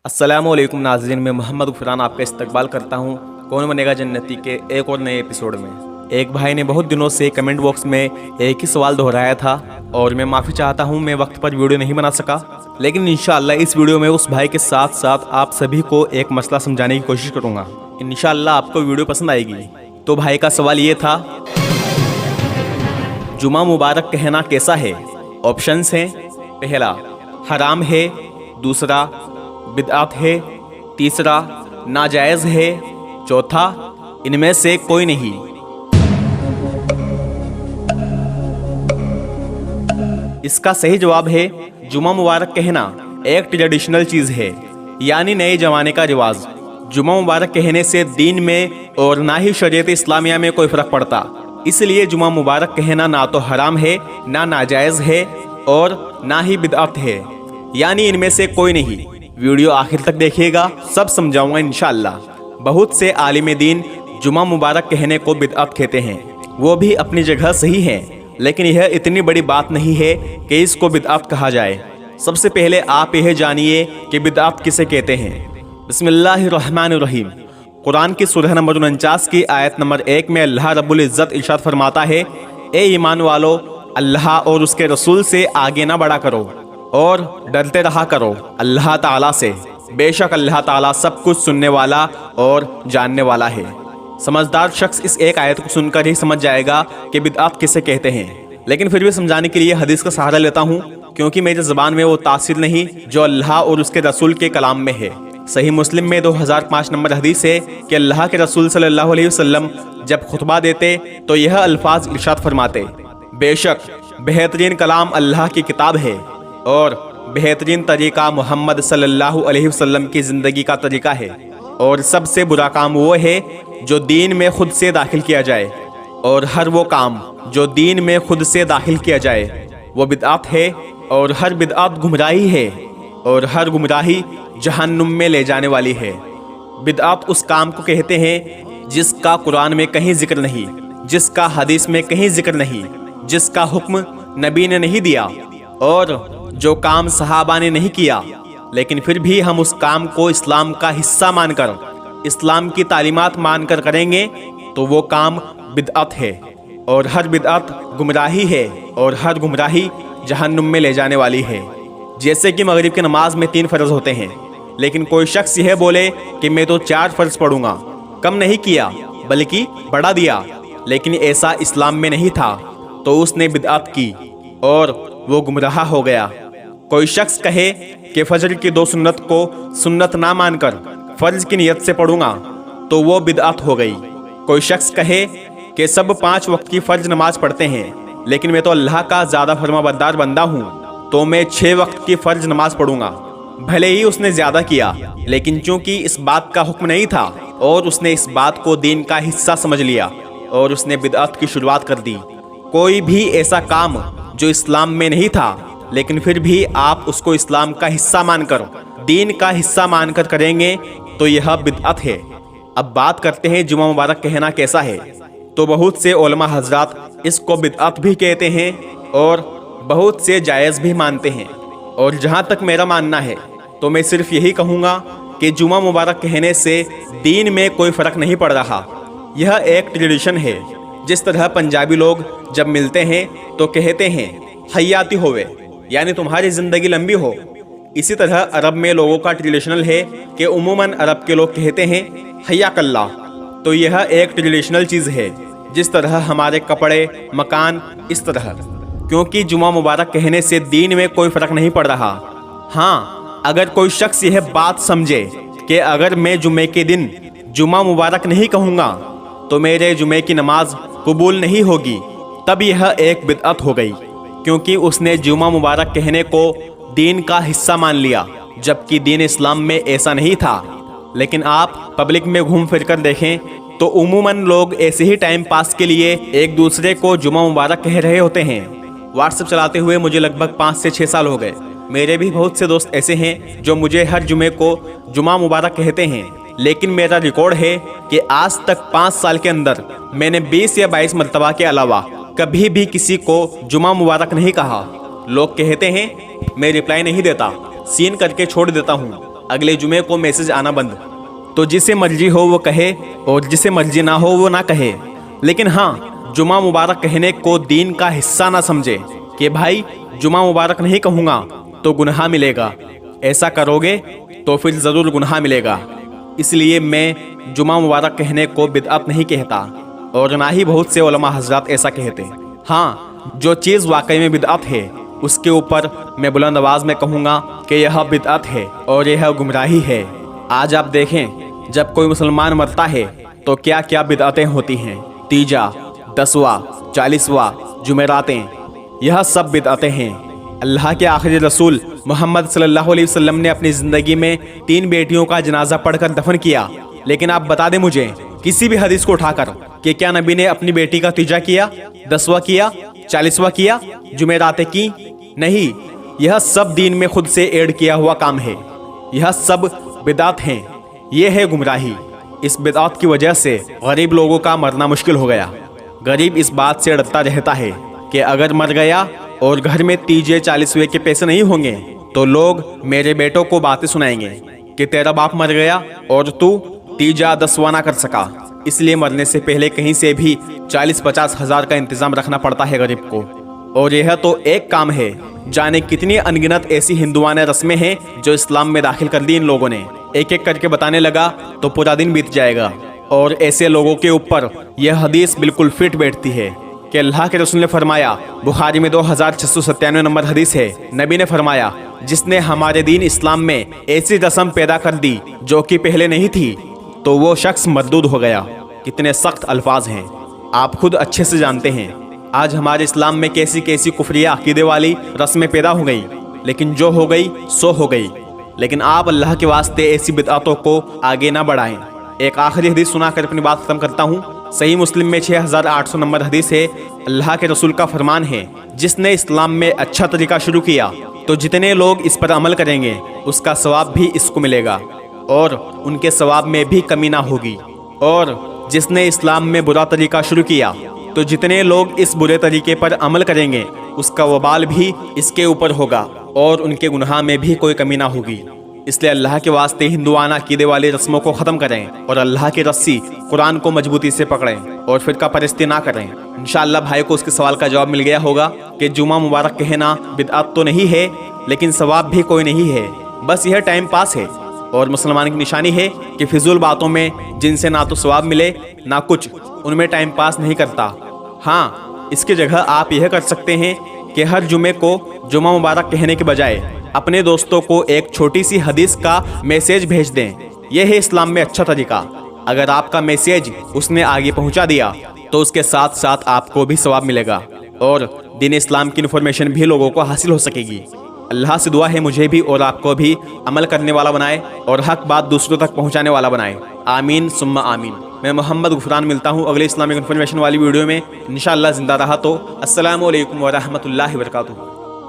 अस्सलामुअलैकुम नाज़रीन, मैं मोहम्मद ग़फ़रान आपका इस्तकबाल करता हूँ कौन बनेगा जन्नती के एक और नए एपिसोड में। एक भाई ने बहुत दिनों से कमेंट बॉक्स में एक ही सवाल दोहराया था और मैं माफ़ी चाहता हूँ मैं वक्त पर वीडियो नहीं बना सका, लेकिन इंशाअल्लाह इस वीडियो में उस भाई के साथ साथ आप सभी को एक मसला समझाने की कोशिश करूँगा। इंशाअल्लाह आपको वीडियो पसंद आएगी। तो भाई का सवाल ये था, जुमा मुबारक कहना कैसा है? ऑप्शंस हैं, पहला हराम है, दूसरा बिदअत है, तीसरा नाजायज़ है, चौथा इनमें से कोई नहीं। इसका सही जवाब है जुमा मुबारक कहना एक ट्रेडिशनल चीज़ है, यानी नए ज़माने का रिवाज। जुमा मुबारक कहने से दीन में और ना ही शरीयत इस्लामिया में कोई फ़र्क पड़ता, इसलिए जुमा मुबारक कहना ना तो हराम है, ना नाजायज़ है और ना ही बिदअत है, यानी इनमें से कोई नहीं। वीडियो आखिर तक देखिएगा, सब समझाऊंगा इंशाअल्लाह। बहुत से आलिम दीन जुमा मुबारक कहने को बिदअत कहते हैं, वो भी अपनी जगह सही है, लेकिन यह इतनी बड़ी बात नहीं है कि इसको बिदअत कहा जाए। सबसे पहले आप यह जानिए कि बिदअत किसे कहते हैं। बिस्मिल्लाहिर्रहमानिर्रहीम। कुरान की सूरह नंबर 49 की आयत नंबर 1 में अल्लाह रब्बुल इज़्ज़त इरशाद फरमाता है, ए ईमान वालो, अल्लाह और उसके रसूल से आगे ना बढ़ा करो और डरते रहा करो अल्लाह ताला से, बेशक अल्लाह ताला सब कुछ सुनने वाला और जानने वाला है। समझदार शख्स इस एक आयत को सुनकर ही समझ जाएगा कि बिदअत किसे कहते हैं, लेकिन फिर भी समझाने के लिए हदीस का सहारा लेता हूँ, क्योंकि मेरी ज़बान में वो तासीर नहीं जो अल्लाह और उसके रसूल के कलाम में है। सही मुस्लिम में 2005 नंबर हदीस है कि अल्लाह के रसूल सल्लल्लाहु अलैहि वसल्लम जब खुतबा देते तो यह अल्फाज इरशाद फरमाते, बेशक बेहतरीन कलाम अल्लाह की किताब है और बेहतरीन तरीका मोहम्मद सल्लल्लाहु अलैहि वसल्लम की ज़िंदगी का तरीका है, और सबसे बुरा काम वो है जो दीन में खुद से दाखिल किया जाए, और हर वो काम जो दीन में खुद से दाखिल किया जाए वो बिदअत है, और हर बिदअत गुमराही है, और हर गुमराही जहन्नुम में ले जाने वाली है। बिदअत उस काम को कहते हैं जिसका कुरान में कहीं जिक्र नहीं, जिसका हदीस में कहीं जिक्र नहीं, जिसका हुक्म नबी ने नहीं दिया और जो काम सहाबा ने नहीं किया, लेकिन फिर भी हम उस काम को इस्लाम का हिस्सा मानकर, इस्लाम की तालीमात मानकर करेंगे तो वो काम बिदअत है, और हर बिदअत गुमराही है, और हर गुमराही जहन्नुम में ले जाने वाली है। जैसे कि मगरिब की नमाज में 3 फ़र्ज़ होते हैं, लेकिन कोई शख्स यह बोले कि मैं तो 4 फ़र्ज़ पढ़ूंगा, कम नहीं किया बल्कि बढ़ा दिया, लेकिन ऐसा इस्लाम में नहीं था, तो उसने बिदअत की और वो गुमराह हो गया। कोई शख्स कहे कि फजर की 2 सुन्नत को सुन्नत ना मानकर फ़र्ज की नियत से पढ़ूंगा, तो वो बिदअत हो गई। कोई शख्स कहे कि सब 5 वक्त की फ़र्ज नमाज पढ़ते हैं, लेकिन मैं तो अल्लाह का ज़्यादा फरमाबरदार बंदा हूँ, तो मैं 6 वक्त की फ़र्ज नमाज पढ़ूंगा। भले ही उसने ज़्यादा किया, लेकिन चूंकि इस बात का हुक्म नहीं था और उसने इस बात को दीन का हिस्सा समझ लिया और उसने बिदअत की शुरुआत कर दी। कोई भी ऐसा काम जो इस्लाम में नहीं था, लेकिन फिर भी आप उसको इस्लाम का हिस्सा मानकर, दीन का हिस्सा मानकर करेंगे तो यह बिदअत है। अब बात करते हैं जुमा मुबारक कहना कैसा है। तो बहुत से उलमा हजरात इसको बिदअत भी कहते हैं और बहुत से जायज़ भी मानते हैं, और जहाँ तक मेरा मानना है तो मैं सिर्फ यही कहूँगा कि जुमा मुबारक कहने से दीन में कोई फ़र्क नहीं पड़ रहा। यह एक ट्रेडिशन है। जिस तरह पंजाबी लोग जब मिलते हैं तो कहते हैं हयाती होवे, यानी तुम्हारी ज़िंदगी लंबी हो, इसी तरह अरब में लोगों का ट्रेडिशनल है कि उमूमन अरब के लोग कहते हैं हयाकल्ला। तो यह एक ट्रेडिशनल चीज़ है, जिस तरह हमारे कपड़े, मकान, इस तरह। क्योंकि जुमा मुबारक कहने से दीन में कोई फ़र्क नहीं पड़ रहा। हाँ, अगर कोई शख्स यह बात समझे कि अगर मैं जुमे के दिन जुमा मुबारक नहीं कहूँगा तो मेरे जुमे की नमाज कबूल नहीं होगी, तब यह एक बिदअत हो गई, क्योंकि उसने जुमा मुबारक कहने को दीन का हिस्सा मान लिया, जबकि दीन इस्लाम में ऐसा नहीं था। लेकिन आप पब्लिक में घूम फिर कर देखें तो उमूमन लोग ऐसे ही टाइम पास के लिए एक दूसरे को जुमा मुबारक कह रहे होते हैं। व्हाट्सएप चलाते हुए मुझे लगभग 5 से 6 साल हो गए। मेरे भी बहुत से दोस्त ऐसे हैं जो मुझे हर जुमे को जुमा मुबारक कहते हैं, लेकिन मेरा रिकॉर्ड है कि आज तक 5 साल के अंदर मैंने 20 या 22 मरतबा के अलावा कभी भी किसी को जुमा मुबारक नहीं कहा। लोग कहते हैं मैं रिप्लाई नहीं देता, सीन करके छोड़ देता हूँ, अगले जुमे को मैसेज आना बंद। तो जिसे मर्जी हो वो कहे और जिसे मर्जी ना हो वो ना कहे, लेकिन हाँ जुमा मुबारक कहने को दीन का हिस्सा ना समझे कि भाई जुमा मुबारक नहीं कहूँगा तो गुनाह मिलेगा, ऐसा करोगे तो फिर ज़रूर गुनाह मिलेगा। इसलिए मैं जुमा मुबारक कहने को बिदअत नहीं कहता और ना ही बहुत से उलमा हज़रात ऐसा कहते। हाँ, जो चीज़ वाकई में बिदअत है उसके ऊपर मैं बुलंद आवाज़ में कहूँगा कि यह बिदअत है और यह गुमराही है। आज आप देखें जब कोई मुसलमान मरता है तो क्या क्या बिदअतें होती हैं। तीजा, 10वां, 40वां, जुमेरातें, यह सब बिदअतें हैं। अल्लाह के आखिरी रसूल मोहम्मद सल्लल्लाहु अलैहि वसल्लम ने अपनी ज़िंदगी में 3 बेटियों का जनाजा पढ़कर दफन किया, लेकिन आप बता दें मुझे किसी भी हदीस को उठाकर कि क्या नबी ने अपनी बेटी का तीजा किया, 10वां किया, 40वां किया, जुमेरातें की? नहीं, यह सब दीन में खुद से ऐड किया हुआ काम है। यह सब बिदअत हैं। यह है गुमराही। इस बिदअत की वजह से गरीब लोगों का मरना मुश्किल हो गया। गरीब इस बात से डरता रहता है कि अगर मर गया और घर में तीजे 40वें के पैसे नहीं होंगे तो लोग मेरे बेटों को बातें सुनाएंगे कि तेरा बाप मर गया और तू तीजा 10वां ना कर सका। इसलिए मरने से पहले कहीं से भी 40-50 हज़ार का इंतज़ाम रखना पड़ता है गरीब को। और यह तो एक काम है, जाने कितनी अनगिनत ऐसी हिंदुआने रस्में हैं जो इस्लाम में दाखिल कर दी इन लोगों ने। एक एक करके बताने लगा तो पूरा दिन बीत जाएगा। और ऐसे लोगों के ऊपर यह हदीस बिल्कुल फिट बैठती है कि अल्लाह के रसूल ने फरमाया, बुखारी में 2697 नंबर हदीस है, नबी ने फरमाया, जिसने हमारे दीन इस्लाम में ऐसी रस्म पैदा कर दी जो कि पहले नहीं थी तो वो शख्स मरदूद हो गया। कितने सख्त अल्फाज हैं, आप खुद अच्छे से जानते हैं। आज हमारे इस्लाम में कैसी कैसी कुफरिया अकीदे वाली रस्में पैदा हो गई, लेकिन जो हो गई सो हो गई। लेकिन आप अल्लाह के वास्ते ऐसी बिदअतों को आगे ना बढ़ाएं। एक आखिरी हदीस सुनाकर अपनी बात खत्म करता हूँ। सही मुस्लिम में 6800 नंबर हदीस है। अल्लाह के रसूल का फरमान है, जिसने इस्लाम में अच्छा तरीका शुरू किया तो जितने लोग इस पर अमल करेंगे उसका सवाब भी इसको मिलेगा और उनके सवाब में भी कमी ना होगी। और जिसने इस्लाम में बुरा तरीका शुरू किया तो जितने लोग इस बुरे तरीके पर अमल करेंगे उसका वबाल भी इसके ऊपर होगा और उनके गुनाह में भी कोई कमी ना होगी। इसलिए अल्लाह के वास्ते हिंदुआना अकीदे वाली रस्मों को ख़त्म करें और अल्लाह की रस्सी कुरान को मजबूती से पकड़ें और फिरका परस्ती ना करें। इंशाअल्लाह भाई को उसके सवाल का जवाब मिल गया होगा कि जुमा मुबारक कहना बिदअत तो नहीं है, लेकिन सवाब भी कोई नहीं है, बस यह टाइम पास है और मुसलमान की निशानी है कि फिजूल बातों में जिनसे ना तो सवाब मिले ना कुछ, उनमें टाइम पास नहीं करता। हाँ, इसकी जगह आप यह कर सकते हैं कि हर जुमे को जुमा मुबारक कहने के बजाय अपने दोस्तों को एक छोटी सी हदीस का मैसेज भेज दें। यह है इस्लाम में अच्छा तरीका। अगर आपका मैसेज उसने आगे पहुंचा दिया तो उसके साथ साथ आपको भी सवाब मिलेगा और दीन इस्लाम की इन्फॉर्मेशन भी लोगों को हासिल हो सकेगी। अल्लाह से दुआ है मुझे भी और आपको भी अमल करने वाला बनाए और हक बात दूसरों तक पहुंचाने वाला बनाए। आमीन सुम्मा आमीन। मैं मोहम्मद गुफरान मिलता हूं अगले इस्लामिक इन्फॉर्मेशन वाली वीडियो में इंशाअल्लाह। जिंदा रहा तो अस्सलामु अलैकुम व रहमतुल्लाहि व बरकातुहू।